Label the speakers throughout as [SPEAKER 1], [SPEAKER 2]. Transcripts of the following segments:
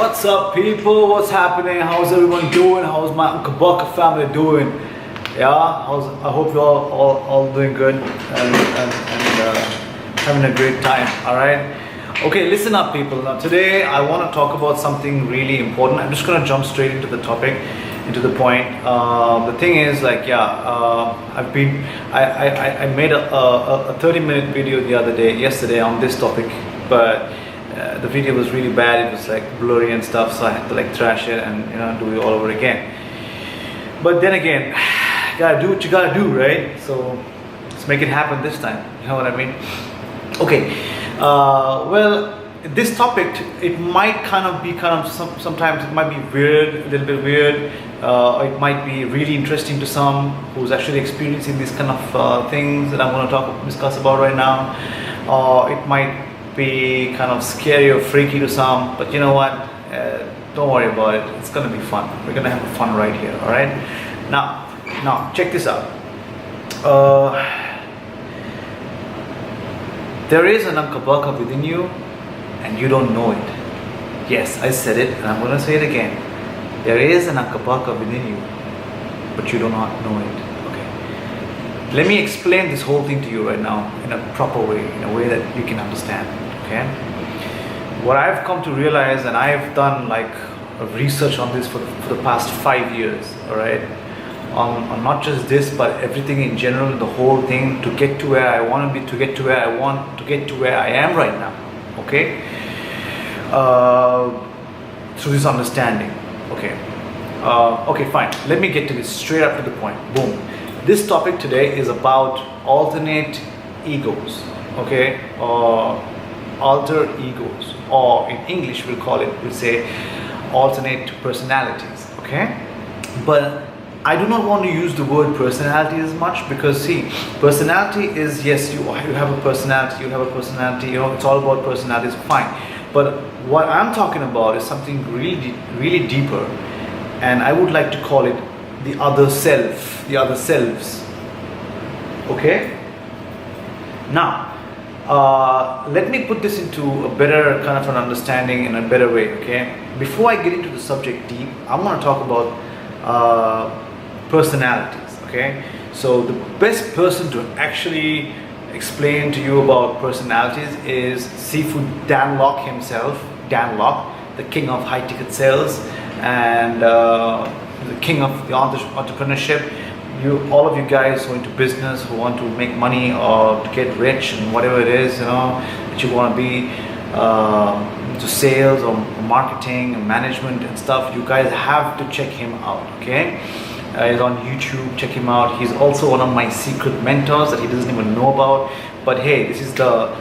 [SPEAKER 1] What's up, people? What's happening? How's everyone doing? How's my Uncle Bucker family doing? Yeah, I hope you're all doing good and having a great time. All right. Okay, listen up, people. Now today I want to talk about something really important. I'm just gonna jump straight into the topic, into the point. The thing is, like, I made a 30-minute video yesterday on this topic, but the video was really bad. It was like blurry and stuff, so I had to like trash it and do it all over again. But then again, you gotta do what you gotta do, right? So let's make it happen this time. You know what I mean? Okay. Well, this topic, it might sometimes it might be weird, a little bit weird. It might be really interesting to some who's actually experiencing these kind of things that I'm going to discuss about right now. It might be kind of scary or freaky to some, but you know what? Don't worry about it. It's going to be fun. We're going to have a fun right here. All right. Now, check this out. There is an Uncle Bucker within you, and you don't know it. Yes, I said it, and I'm going to say it again. There is an Uncle Bucker within you, but you do not know it. Okay. Let me explain this whole thing to you right now in a proper way, in a way that you can understand. Okay. What I've come to realize, and I've done like a research on this for the past 5 years. All right. On not just this, but everything in general, the whole thing, to get to where I want to be, to get to where I want to get to where I am right now. Okay. Through this understanding. Okay. Okay, fine. Let me get to this straight up to the point. Boom. This topic today is about alternate egos. Okay. Alter egos, or in English we'll say alternate personalities. Okay. But I do not want to use the word personality as much, because see, personality is, yes, you have a personality, it's all about personalities, fine. But what I'm talking about is something really, really deeper, and I would like to call it the other self, the other selves. Okay? Now, let me put this into a better kind of an understanding in a better way, okay? Before I get into the subject deep, I want to talk about personalities. Okay, so the best person to actually explain to you about personalities is Seafood Dan Lok himself. Dan Lok, the king of high ticket sales and the king of the entrepreneurship. All of you guys who are into business, who want to make money or to get rich and whatever it is, that you want to be into sales or marketing and management and stuff, you guys have to check him out. Okay. He's on YouTube, check him out. He's also one of my secret mentors that he doesn't even know about. But hey, this is the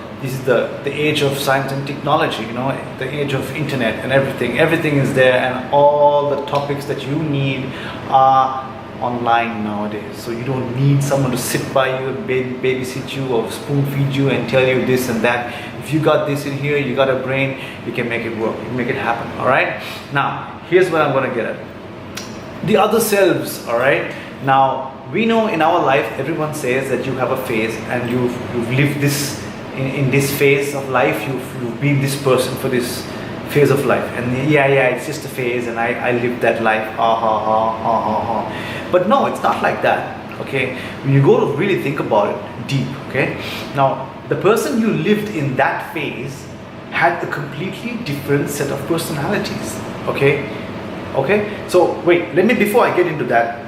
[SPEAKER 1] age of science and technology, the age of internet and everything. Everything is there, and all the topics that you need are online nowadays. So you don't need someone to sit by you and babysit you or spoon feed you and tell you this and that. If you got this in here, you got a brain, you can make it work, you can make it happen. All right. Now, here's what I'm going to get at. The other selves. All right. Now, we know in our life, everyone says that you have a phase, and you've lived this in this phase of life. You've been this person for this phase of life, and yeah, it's just a phase, and I lived that life. But no, it's not like that. Okay. When you go to really think about it deep. Okay. Now, the person you lived in that phase had a completely different set of personalities. Okay. Okay, so wait, before I get into that,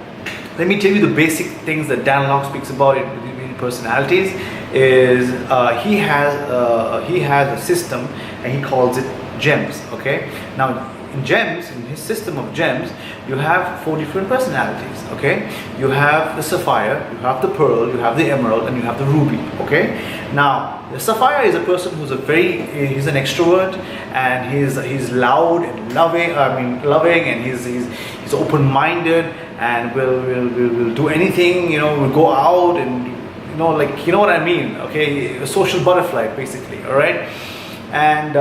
[SPEAKER 1] let me tell you the basic things that Dan Lok speaks about in personalities. Is he has a system, and he calls it gems. Okay, now in his system of gems, you have 4 different personalities. Okay, you have the sapphire, you have the pearl, you have the emerald, and you have the ruby. Okay, now the sapphire is a person who's he's an extrovert, and he's loud and loving, and he's open-minded, and will do anything, will go out and you know what I mean. Okay, a social butterfly basically. All right, and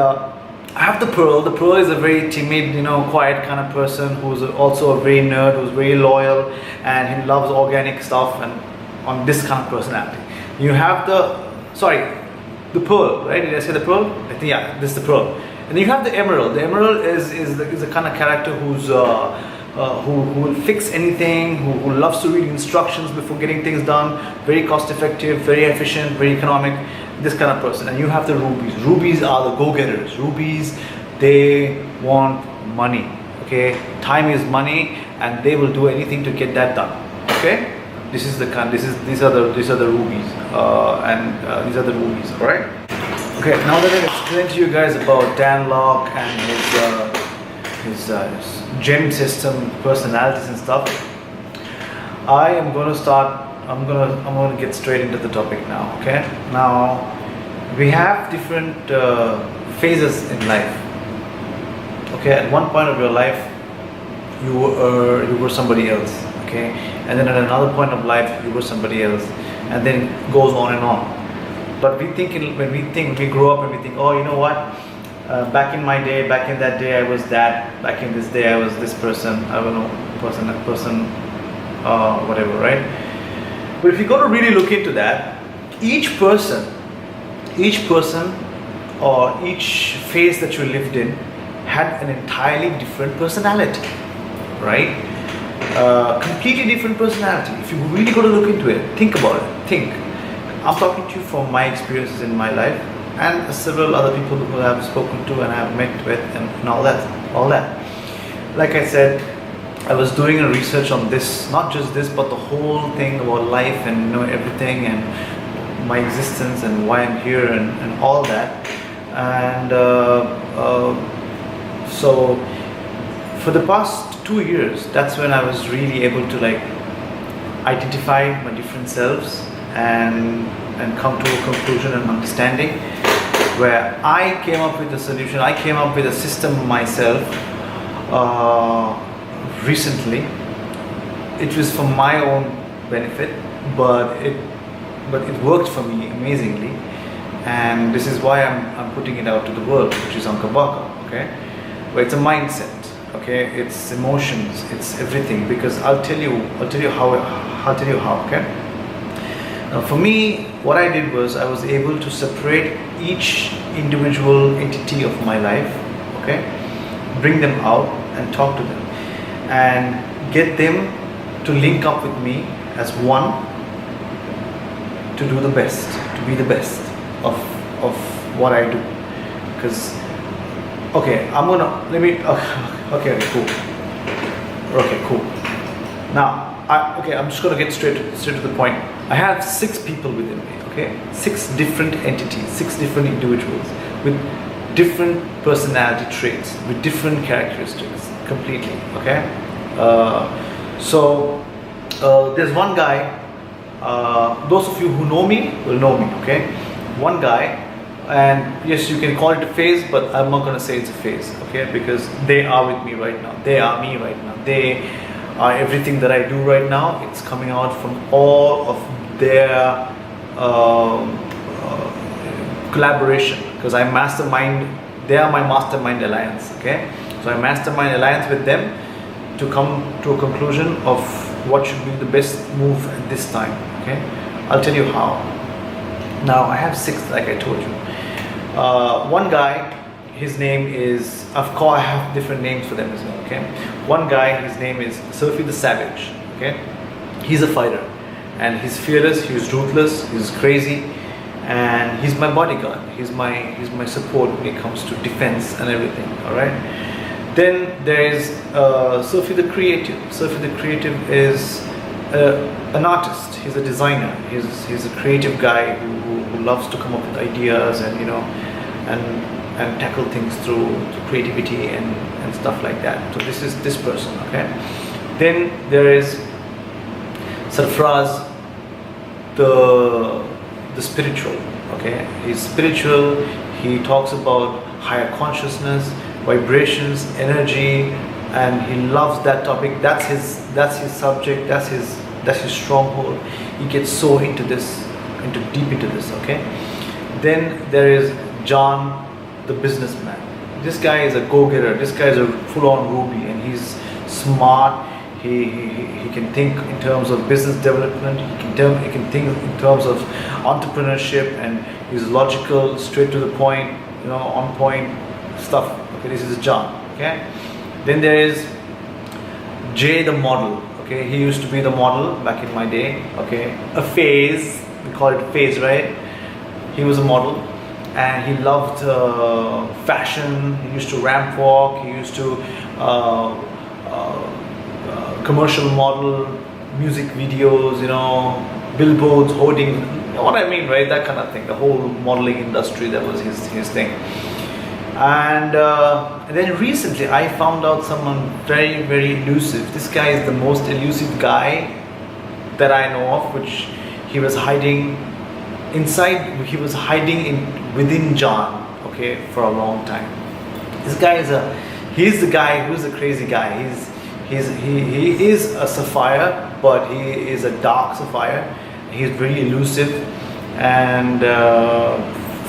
[SPEAKER 1] I have the pearl. The pearl is a very timid, quiet kind of person who's also a very nerd, who's very loyal, and he loves organic stuff and on this kind of personality. You have the pearl, right? Did I say the pearl? I think, yeah, this is the pearl. And you have the emerald. The emerald is the kind of character who will fix anything, who loves to read instructions before getting things done, very cost effective, very efficient, very economic, this kind of person. And you have the rubies. Rubies are the go-getters. Rubies, they want money, okay? Time is money, and they will do anything to get that done, okay? These are the rubies, these are the rubies, all right? Okay, now that I've explained to you guys about Dan Lok and his gem system, personalities and stuff, I'm going to get straight into the topic now. Okay, now we have different phases in life. Okay, at one point of your life, you were somebody else. Okay, and then at another point of life, you were somebody else, and then it goes on and on. But when we grow up and we think, oh, you know what? Back in my day, back in that day, I was that. Back in this day, I was this person. I don't know, whatever, right? But if you got to really look into that, each person, or each phase that you lived in had an entirely different personality, right? Completely different personality. If you really got to look into it, think about it. I'm talking to you from my experiences in my life, and several other people who I have spoken to and I have met with, and all that. Like I said, I was doing a research on this, not just this, but the whole thing about life and everything, and my existence and why I'm here and all that. And so for the past 2 years, that's when I was really able to identify my different selves and come to a conclusion and understanding, where I came up with a solution. I came up with a system myself recently. It was for my own benefit, but it worked for me amazingly, and this is why I'm putting it out to the world, which is Ankabaka. Okay, where it's a mindset. Okay, it's emotions, it's everything. Because I'll tell you how. Okay. Now, for me, what I did was I was able to separate each individual entity of my life, okay, bring them out and talk to them, and get them to link up with me as one, to do the best, to be the best of what I do. Because, okay, okay, cool. Now, I'm just gonna get straight to the point. I have 6 people within me, okay? 6 different entities, 6 different individuals with different personality traits, with different characteristics, completely, okay? So there's one guy, those of you who know me will know me, okay? One guy, and yes, you can call it a phase, but I'm not gonna say it's a phase, okay? Because they are with me right now. They are me right now. They are everything that I do right now. It's coming out from all of their collaboration, because I mastermind. They are my mastermind alliance. Okay, so I mastermind alliance with them to come to a conclusion of what should be the best move at this time. Okay, I'll tell you how. Now I have 6, like I told you. One guy, his name is, of course I have different names for them as well, okay? One guy, his name is Surfy the Savage, okay? He's a fighter, and he's fearless, he's ruthless, he's crazy, and he's my bodyguard. He's my support when it comes to defense and everything, all right? Then there is Surfy the Creative. Surfy the Creative is an artist. He's a designer. He's a creative guy who loves to come up with ideas and and tackle things through creativity and stuff like that. So this is this person, okay? Then there is Sarfraz, the spiritual, okay? He's spiritual. He talks about higher consciousness, vibrations, energy, and he loves that topic. That's his subject. That's his stronghold. He gets so deep into this, okay? Then there is John, the businessman. This guy is a go-getter. This guy is a full-on Ruby, and he's smart. He can think in terms of business development. He can think in terms of entrepreneurship, and he's logical, straight to the point, on point, stuff. Okay, this is John. Okay, then there is Jay the model. Okay, he used to be the model back in my day. Okay, a phase, we call it phase, right? He was a model, and he loved fashion. He used to ramp walk. He used to commercial model, music videos, billboards, hoarding. You know what I mean, right? That kind of thing. The whole modeling industry, that was his thing. And then recently I found out someone very, very elusive. This guy is the most elusive guy that I know of, which he was hiding inside, within John, okay, for a long time. This guy he's the guy who's a crazy guy. He is a sapphire, but he is a dark sapphire. He's very elusive and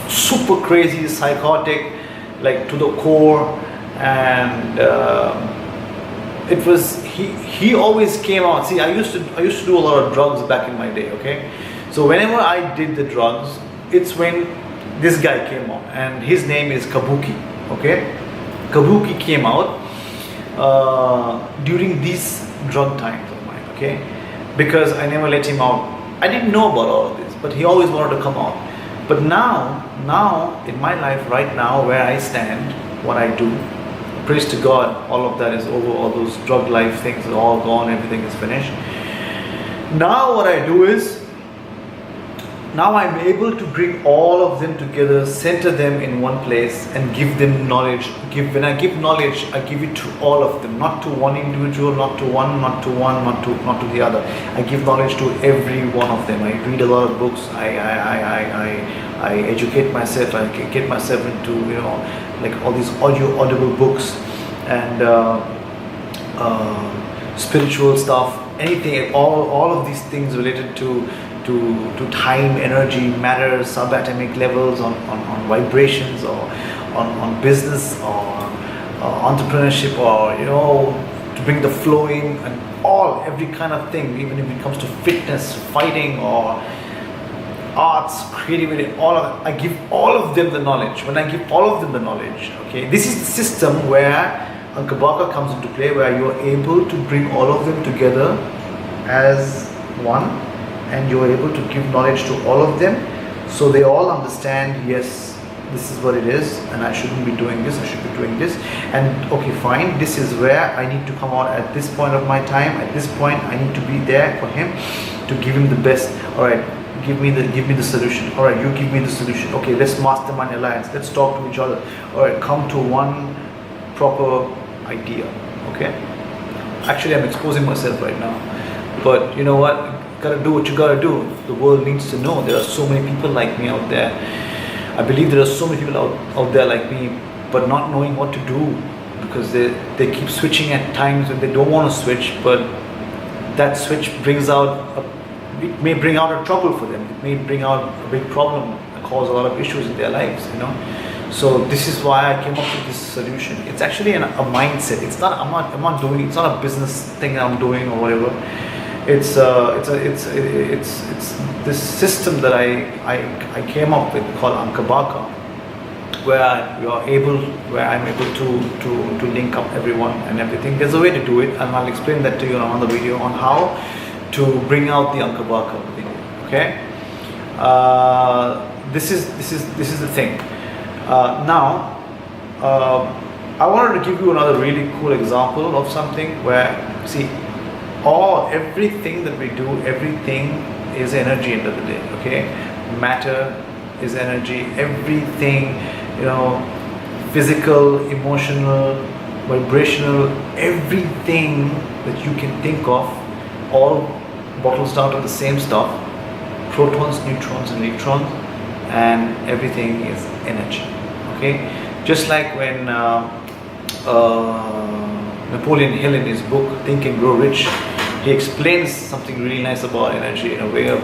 [SPEAKER 1] super crazy, psychotic, like to the core. And he always came out. See, I used to do a lot of drugs back in my day. Okay, so whenever I did the drugs, it's when this guy came out, and his name is Kabuki. Okay, Kabuki came out during these drug times of mine. Okay, because I never let him out. I didn't know about all of this, but he always wanted to come out. But now in my life right now, where I stand, what I do, praise to God, all of that is over. All those drug life things are all gone. Everything is finished. Now what I do is, now I'm able to bring all of them together, center them in one place, and give them knowledge. When I give knowledge, I give it to all of them, not to one individual, not to the other. I give knowledge to every one of them. I read a lot of books. I educate myself. I get myself into like all these audible books and spiritual stuff. Anything, all of these things related to time, energy, matter, subatomic levels, on vibrations, or on business, or entrepreneurship, or to bring the flow in, and every kind of thing, even if it comes to fitness, fighting, or arts, creativity, I give all of them the knowledge. When I give all of them the knowledge, okay, this is the system where Ankhabaka comes into play, where you are able to bring all of them together as one, and you are able to give knowledge to all of them, so they all understand, yes, this is what it is, and I shouldn't be doing this, I should be doing this, and okay, fine, this is where I need to come out at this point of my time. At this point I need to be there for him, to give him the best. All right, give me the solution. All right, you give me the solution. Okay, let's mastermind alliance, let's talk to each other. All right, come to one proper idea. Okay, actually I'm exposing myself right now, but you know what, gotta do what you gotta do. The world needs to know there are so many people like me out there. I believe there are so many people out there like me, but not knowing what to do, because they keep switching at times when they don't want to switch, but that switch it may bring out a trouble for them. It may bring out a big problem and cause a lot of issues in their lives, So this is why I came up with this solution. It's actually a mindset. It's not. I'm not doing. It's not a business thing that I'm doing or whatever. It's this system that I came up with called Ankhabaka, where I'm able to link up everyone and everything. There's a way to do it, and I'll explain that to you in another video on how to bring out the Ankhabaka within you. Okay. This is the thing. Now, I wanted to give you another really cool example of something where, see, everything that we do, everything is energy end of the day. Okay, matter is energy. Everything, physical, emotional, vibrational, everything that you can think of, all bottles down to the same stuff: protons, neutrons, and electrons, and everything is energy. Okay, just like when Napoleon Hill, in his book Think and Grow Rich, he explains something really nice about energy in a way of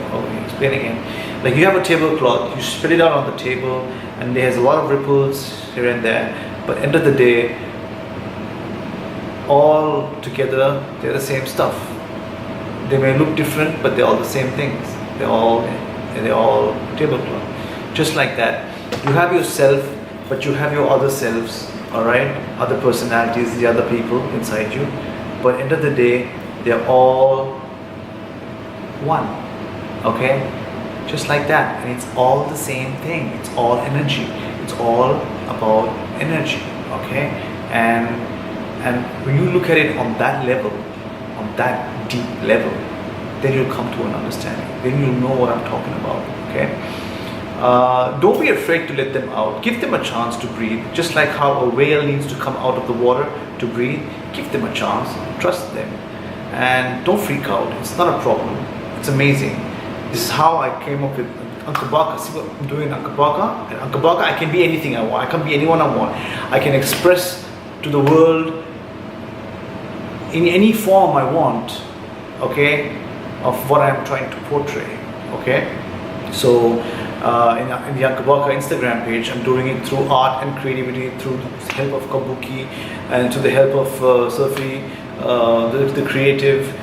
[SPEAKER 1] explaining it. Like, you have a tablecloth, you spread it out on the table, and there's a lot of ripples here and there, but end of the day, all together, they're the same stuff. They may look different, but they're all the same things. They're all tablecloth. Just like that, you have yourself, but you have your other selves, all right, other personalities, the other people inside you, but end of the day, they're all one, okay? Just like that, and it's all the same thing. It's all energy. It's all about energy, okay? And when you look at it on that level, on that deep level, then you'll come to an understanding. Then you'll know what I'm talking about, okay? Don't be afraid to let them out. Give them a chance to breathe. Just like how a whale needs to come out of the water to breathe, give them a chance. Trust them. And don't freak out. It's not a problem. It's amazing. This is how I came up with Uncle Baka. See what I'm doing in Uncle Baka? And Uncle Baka, I can be anything I want. I can be anyone I want. I can express to the world in any form I want, okay, of what I'm trying to portray, okay? So in the Uncle Baka Instagram page, I'm doing it through art and creativity, through the help of Kabuki and through the help of Surfi, the creative,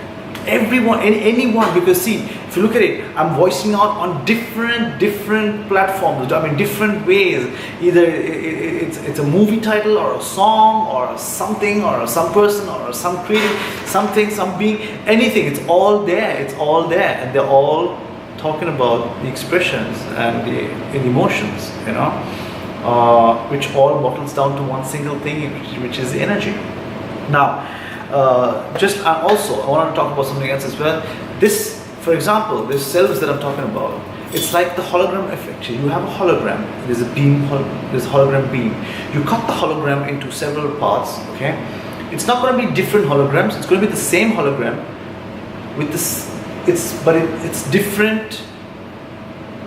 [SPEAKER 1] everyone, anyone, because see, if you look at it, I'm voicing out on different platforms, I mean different ways. Either it's a movie title or a song or something or some person or some creative, something, some being, anything, it's all there, and they're all talking about the expressions and the emotions, you know, which all bottles down to one single thing, which is energy. Now, also, I want to talk about something else as well. This, for example, this selves that I'm talking about, it's like the hologram effect. You have a hologram, there's a beam, there's a hologram beam. You cut the hologram into several parts, okay? It's not going to be different holograms, it's going to be the same hologram with this, it's different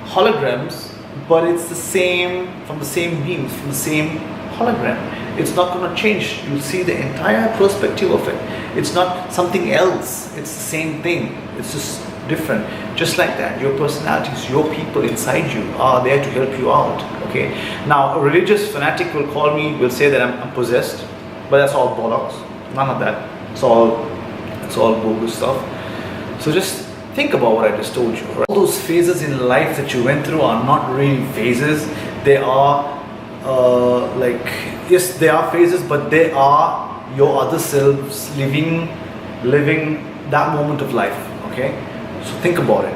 [SPEAKER 1] holograms, but it's the same, from the same beams, from the same hologram. It's not going to change. You'll see the entire perspective of it. It's not something else. It's the same thing. It's just different. Just like that, your personalities, your people inside you are there to help you out. Okay. Now, a religious fanatic will say that I'm possessed, but that's all bollocks. None of that. It's all bogus stuff. So just think about what I just told you. Right? All those phases in life that you went through are not really phases. They are yes, they are phases, but they are your other selves living that moment of life, okay? So think about it.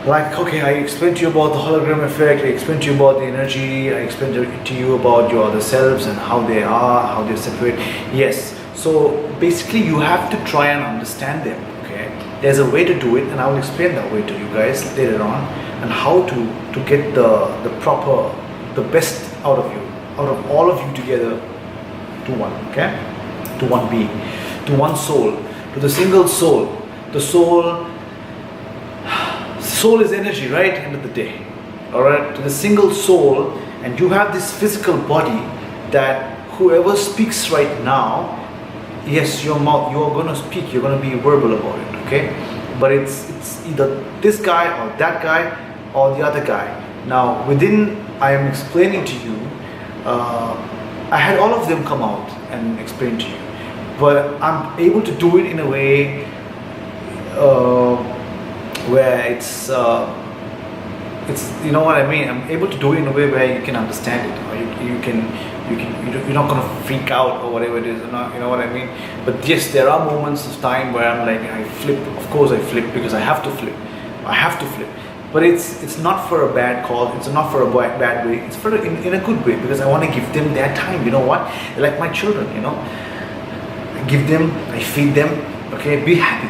[SPEAKER 1] Okay, I explained to you about the hologram effect, I explained to you about the energy, I explained to you about your other selves and how they are, how they separate. Yes, so basically you have to try and understand them, okay? There's a way to do it, and I will explain that way to you guys later on, and how to get the best out of you, out of all of you together to one, okay? To one being, to one soul, to the single soul. The soul is energy, right? End of the day, all right? To the single soul, and you have this physical body that whoever speaks right now, yes, your mouth, you're going to speak, you're going to be verbal about it, okay? But it's either this guy or that guy or the other guy. Now, I am explaining to you, I had all of them come out and explain to you, but I'm able to do it in a way where it's you know what I mean. I'm able to do it in a way where you can understand it, or you're not gonna freak out or whatever it is. You know what I mean. But yes, there are moments of time where I'm like, I flip. Of course, I flip because I have to flip. But it's not for a bad cause. It's not for a bad way. It's for in a good way, because I want to give them their time. You know what? They're like my children. You know, I give them, I feed them. Okay, be happy.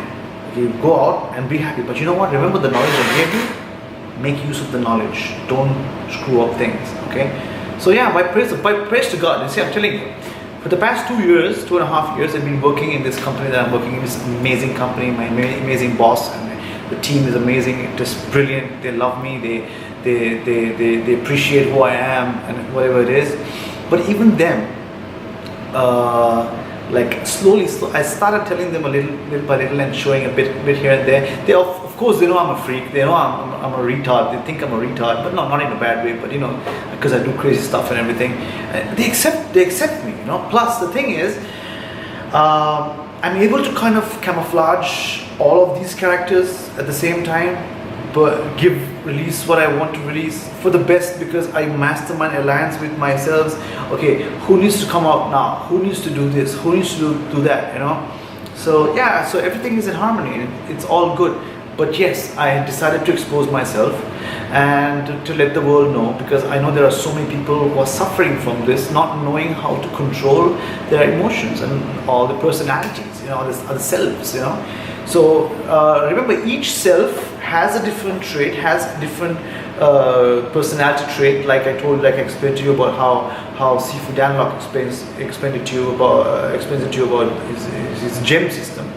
[SPEAKER 1] Okay, go out and be happy. But you know what? Remember the knowledge I gave you. Make use of the knowledge. Don't screw up things. Okay. So yeah, by praise to God. You see, I'm telling you, for the past 2.5 years, I've been working in this company that I'm working in. This amazing company, my amazing boss. And the team is amazing. It is brilliant. They love me. They appreciate who I am and whatever it is. But even them, slowly, I started telling them a little by little and showing a bit here and there. They of course they know I'm a freak. They know I'm a retard. They think I'm a retard, but not in a bad way. But you know, because I do crazy stuff and everything. They accept me. You know. Plus the thing is, I'm able to kind of camouflage all of these characters at the same time, give release what I want to release for the best, because I mastermind alliance with myself. Okay, who needs to come out now? Who needs to do this? Who needs to do that? You know. So yeah, so everything is in harmony. It's all good. But yes, I decided to expose myself and to let the world know, because I know there are so many people who are suffering from this, not knowing how to control their emotions and all the personalities, you know, the selves, you know. So remember, each self has a different trait, has a different personality trait. Like I explained to you about how Sifu Danlock explains it to you about his gem system.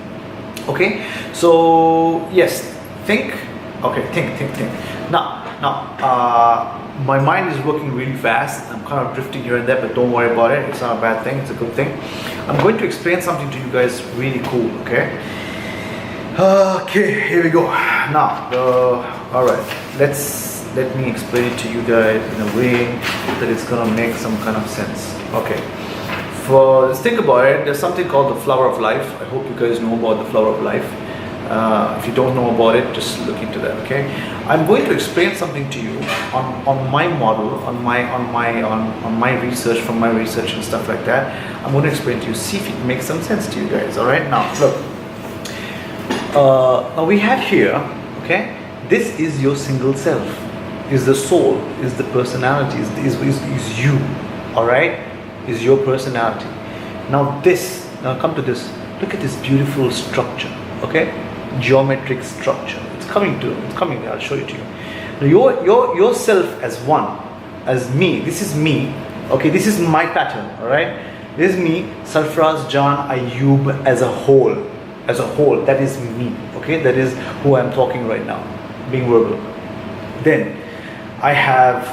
[SPEAKER 1] Okay, so yes, think. Now, my mind is working really fast. I'm kind of drifting here and there, but don't worry about it. It's not a bad thing. It's a good thing. I'm going to explain something to you guys really cool. Okay, here we go. Now, all right. Let me explain it to you guys in a way that it's gonna make some kind of sense. Okay. Let's think about it. There's something called the flower of life. I hope you guys know about the flower of life. If you don't know about it, just look into that. Okay, I'm going to explain something to you on my model, on my research, from my research and stuff like that. I'm going to explain to you. See if it makes some sense to you guys. All right. Now look. Now we have here. Okay, this is your single self. Is the soul. Is the personality. Is you. All right. Is your personality. Now come to this. Look at this beautiful structure. Okay, geometric structure. It's coming there. I'll show it to you. Now yourself as one, as me. This is me. Okay, this is my pattern. All right, this is me, Sarfraz Jan Ayub as a whole. That is me. Okay, that is who I'm talking right now, being verbal. Then I have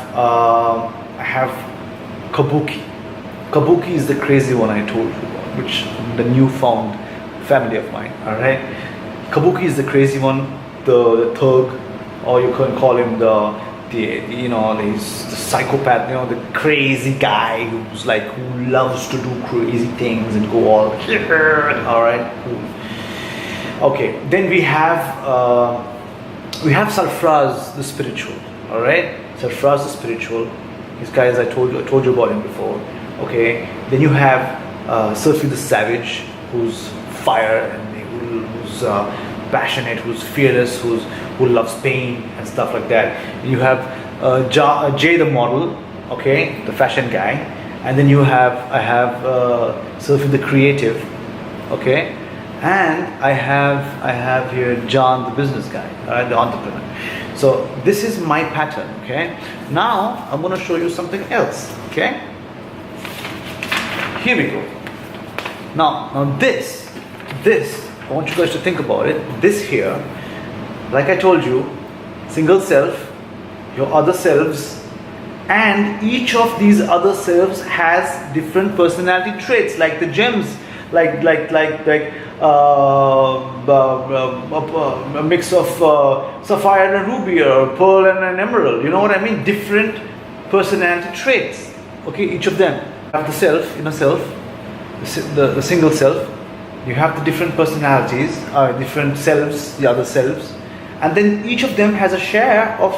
[SPEAKER 1] Kabuki. Kabuki is the crazy one I told you about, which the newfound family of mine. All right, Kabuki is the crazy one, the thug, or you can call him he's the psychopath, you know, the crazy guy who loves to do crazy things and go all. All right, cool. Okay, then we have Sarfraz the spiritual. All right, Sarfraz the spiritual. These guys I told you about him before. Okay, then you have Surfi the savage, who's fire and who's passionate, who's fearless, who loves pain and stuff like that. You have Jay the model, okay, the fashion guy, and then I have Surfi the creative, okay, and I have here John the business guy, the entrepreneur. So this is my pattern. Okay, now I'm going to show you something else. Okay. Here we go. Now this, I want you guys to think about it. This here, like I told you, single self, your other selves, and each of these other selves has different personality traits, like the gems, like a mix of sapphire and ruby, or pearl and an emerald. You know what I mean? Different personality traits. Okay, each of them. You have the self, inner self, the single self. You have the different personalities, different selves, the other selves, and then each of them has a share of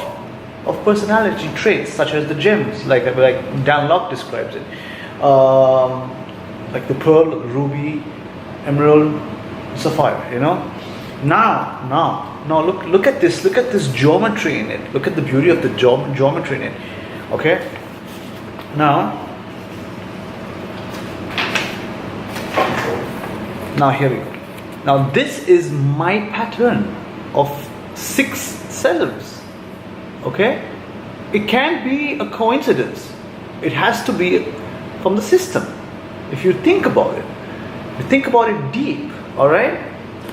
[SPEAKER 1] personality traits, such as the gems, like Dan Locke describes it, like the pearl, ruby, emerald, sapphire. You know. Now look at this. Look at this geometry in it. Look at the beauty of the geometry in it. Okay. Now here we go. Now this is my pattern of 6 selves. Okay? It can't be a coincidence. It has to be from the system. If you think about it, deep. All right?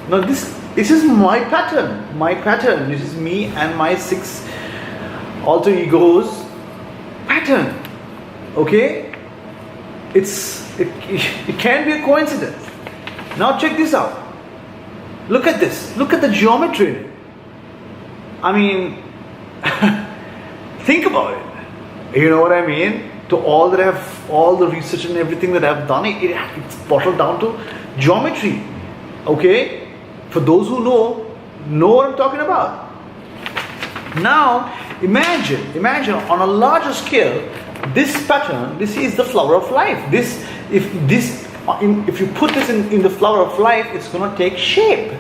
[SPEAKER 1] Now this is my pattern. My pattern. This is me and my 6 alter egos pattern. Okay? It can't be a coincidence. Now check this out. Look at this. Look at the geometry. I mean, think about it. You know what I mean? To all the research and everything that I've done, it's bottled down to geometry. Okay? For those who know what I'm talking about. Now imagine on a larger scale, this pattern, this is the flower of life. If you put this in the flower of life, it's going to take shape.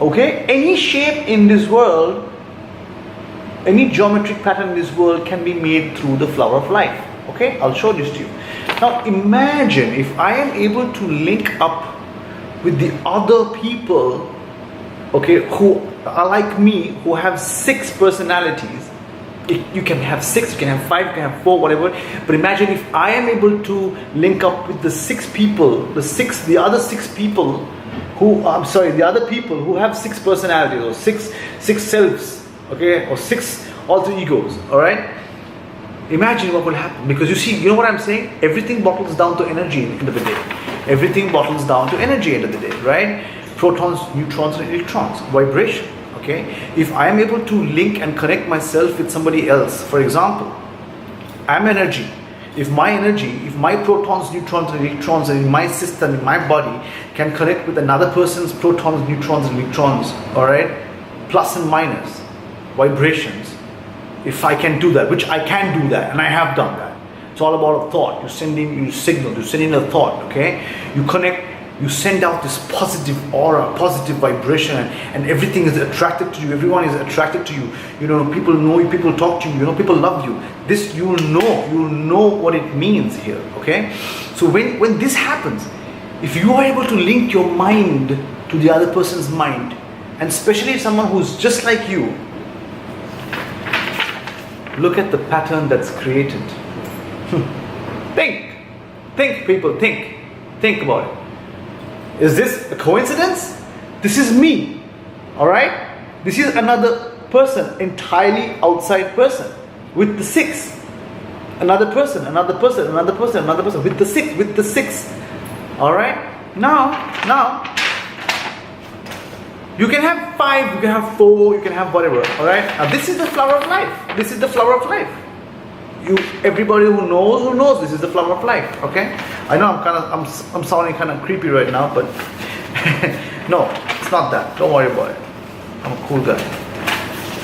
[SPEAKER 1] Okay, any shape in this world, any geometric pattern in this world can be made through the flower of life. Okay, I'll show this to you. Now imagine if I am able to link up with the other people, okay, who are like me, who have 6 personalities. You can have 6, you can have 5, you can have 4, whatever. But imagine if I am able to link up with the 6 people, the other 6 people the other people who have 6 personalities, or six selves, okay, or 6 alter egos. All right. Imagine what will happen, because you know what I'm saying? Everything bottles down to energy at the end of the day. Everything bottles down to energy at the end of the day, right? Protons, neutrons, and electrons, vibration. Okay, if I am able to link and connect myself with somebody else, for example, I'm energy. If my protons, neutrons, and electrons are in my system, in my body, can connect with another person's protons, neutrons, and electrons, all right, plus and minus vibrations. If I can do that, which I can do that, and I have done that. It's all about a thought. You send in a thought. Okay, you connect. You send out this positive aura, positive vibration, and everything is attracted to you. Everyone is attracted to you. You know, people know you, people talk to you. You know, people love you. This you will know what it means here. Okay, so when this happens, if you are able to link your mind to the other person's mind, and especially someone who's just like you, look at the pattern that's created. Think, people, think about it. Is this a coincidence? This is me, all right? This is another person, entirely outside person, with the 6. Another person with the 6, all right? Now, you can have 5, you can have 4, you can have whatever, all right? Now this is the flower of life. This is the flower of life. Everybody who knows this is the flower of life. Okay, I know I'm sounding kind of creepy right now, but no, it's not that. Don't worry about it. I'm a cool guy.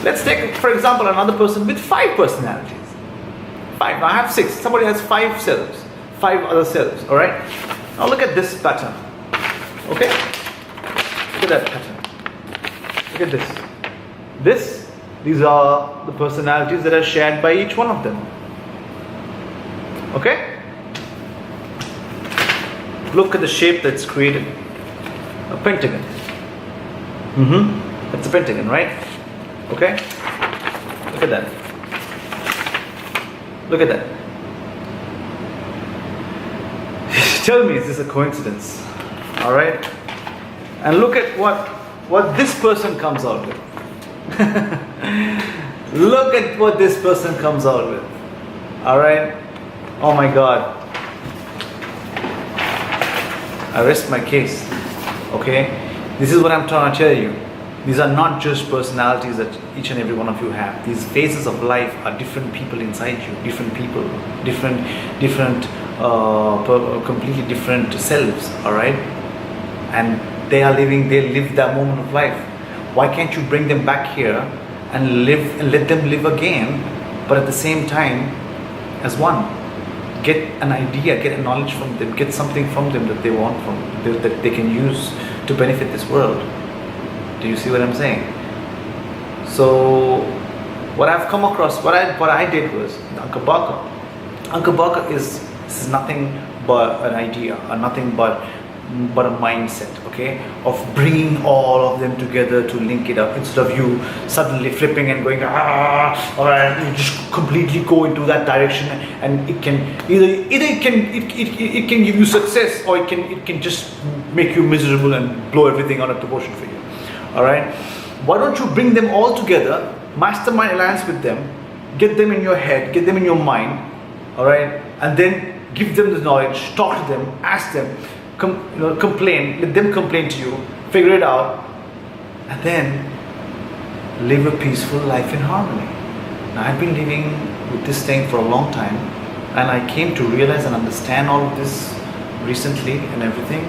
[SPEAKER 1] Let's take, for example, another person with 5 personalities. 5. Now I have 6. Somebody has 5 selves, 5 other selves. All right. Now look at this pattern. Okay. Look at that pattern. Look at this. These are the personalities that are shared by each one of them. Okay? Look at the shape that's created. A pentagon. That's a pentagon, right? Okay? Look at that. Look at that. Tell me, is this a coincidence? Alright? And look at what this person comes out with. Look at what this person comes out with. Alright? Oh my God. I rest my case. Okay? This is what I'm trying to tell you. These are not just personalities that each and every one of you have. These phases of life are different people inside you. Different people. Completely different selves. Alright? And they live that moment of life. Why can't you bring them back here and let them live again, but at the same time as one? Get an idea, get a knowledge from them, get something from them that they want that they can use to benefit this world. Do you see what I'm saying? So what I've come across, what I did was Anka Baka. Anka Baka is nothing but an idea, or nothing but a mindset, okay, of bringing all of them together to link it up, instead of you suddenly flipping and going or you just completely go into that direction, and it can it can give you success, or it can just make you miserable and blow everything out of proportion for you. All right, why don't you bring them all together, mastermind alliance with them, get them in your head, get them in your mind, all right, and then give them the knowledge, talk to them, ask them, complain, let them complain to you, figure it out, and then live a peaceful life in harmony. Now, I've been living with this thing for a long time, and I came to realize and understand all of this recently and everything,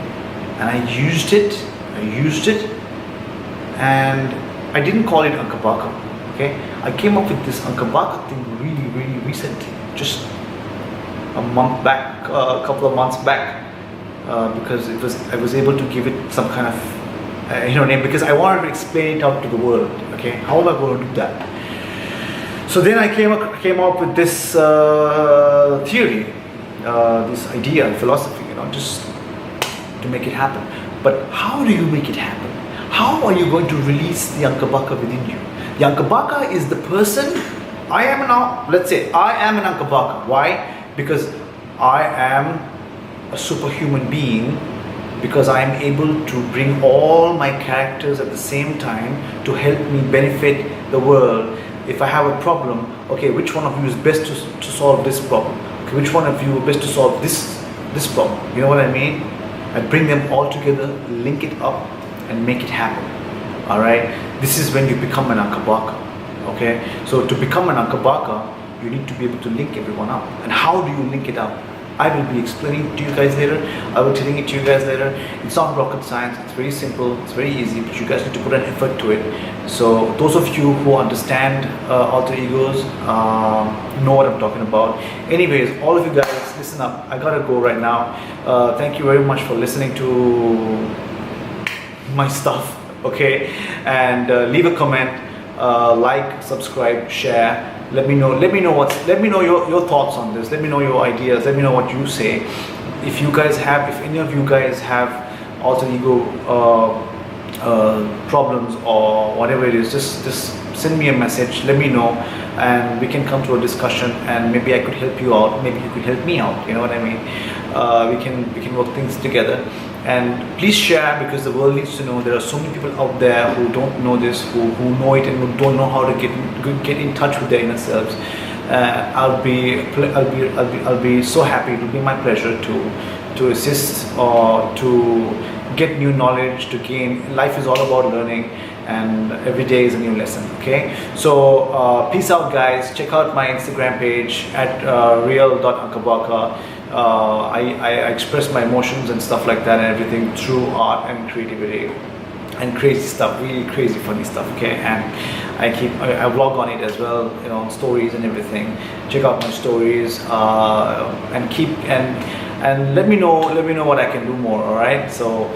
[SPEAKER 1] and I used it, and I didn't call it Anka Baka. Okay, I came up with this Ankabaka thing really recently, just a month back, a couple of months back, because I was able to give it some kind of name, because I wanted to explain it out to the world. Okay, how am I going to do that? So then I came up with this theory, this idea, philosophy, just to make it happen. But how do you make it happen? How are you going to release the Ankabaka within you? The Ankabaka is the person. I am now. Let's say I am an Ankabaka. Why? Because I am a superhuman being. Because I am able to bring all my characters at the same time to help me benefit the world. If I have a problem, okay, which one of you is best to solve this problem? Okay, which one of you is best to solve this problem? You know what I mean? I bring them all together, link it up, and make it happen. All right. This is when you become an Ankabaka. Okay. So to become an Ankabaka, you need to be able to link everyone up. And how do you link it up? I will be explaining it to you guys later. I will be telling it to you guys later. It's not rocket science. It's very simple. It's very easy. But you guys need to put an effort to it. So those of you who understand alter egos know what I'm talking about. Anyways, all of you guys, listen up. I gotta go right now. Thank you very much for listening to my stuff. Okay, and leave a comment, like, subscribe, share. Let me know your thoughts on this. Let me know your ideas. Let me know what you say. If any of you guys have alter ego problems or whatever it is, just send me a message. Let me know, and we can come to a discussion. And maybe I could help you out. Maybe you could help me out. You know what I mean? We can work things together. And please share, because the world needs to know. There are so many people out there who don't know this, who know it and who don't know how to get in touch with their inner selves. I'll be so happy. It will be my pleasure to assist or to get new knowledge, to gain. Life is all about learning, and every day is a new lesson. Okay, so peace out, guys. Check out my Instagram page at real.ankabaka. I express my emotions and stuff like that and everything through art and creativity and crazy stuff, really crazy funny stuff. Okay, and I vlog on it as well, stories and everything. Check out my stories and let me know what I can do more. All right, so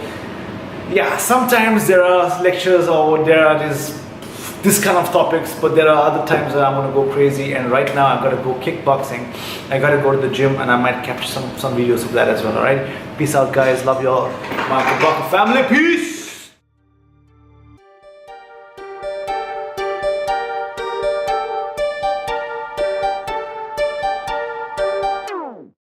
[SPEAKER 1] yeah, sometimes there are lectures or there are this kind of topics, but there are other times that I'm gonna go crazy. And right now I've got to go kickboxing. I gotta go to the gym, and I might capture some videos of that as well. All right, peace out, guys. Love you all. My Ankabaka family. Peace.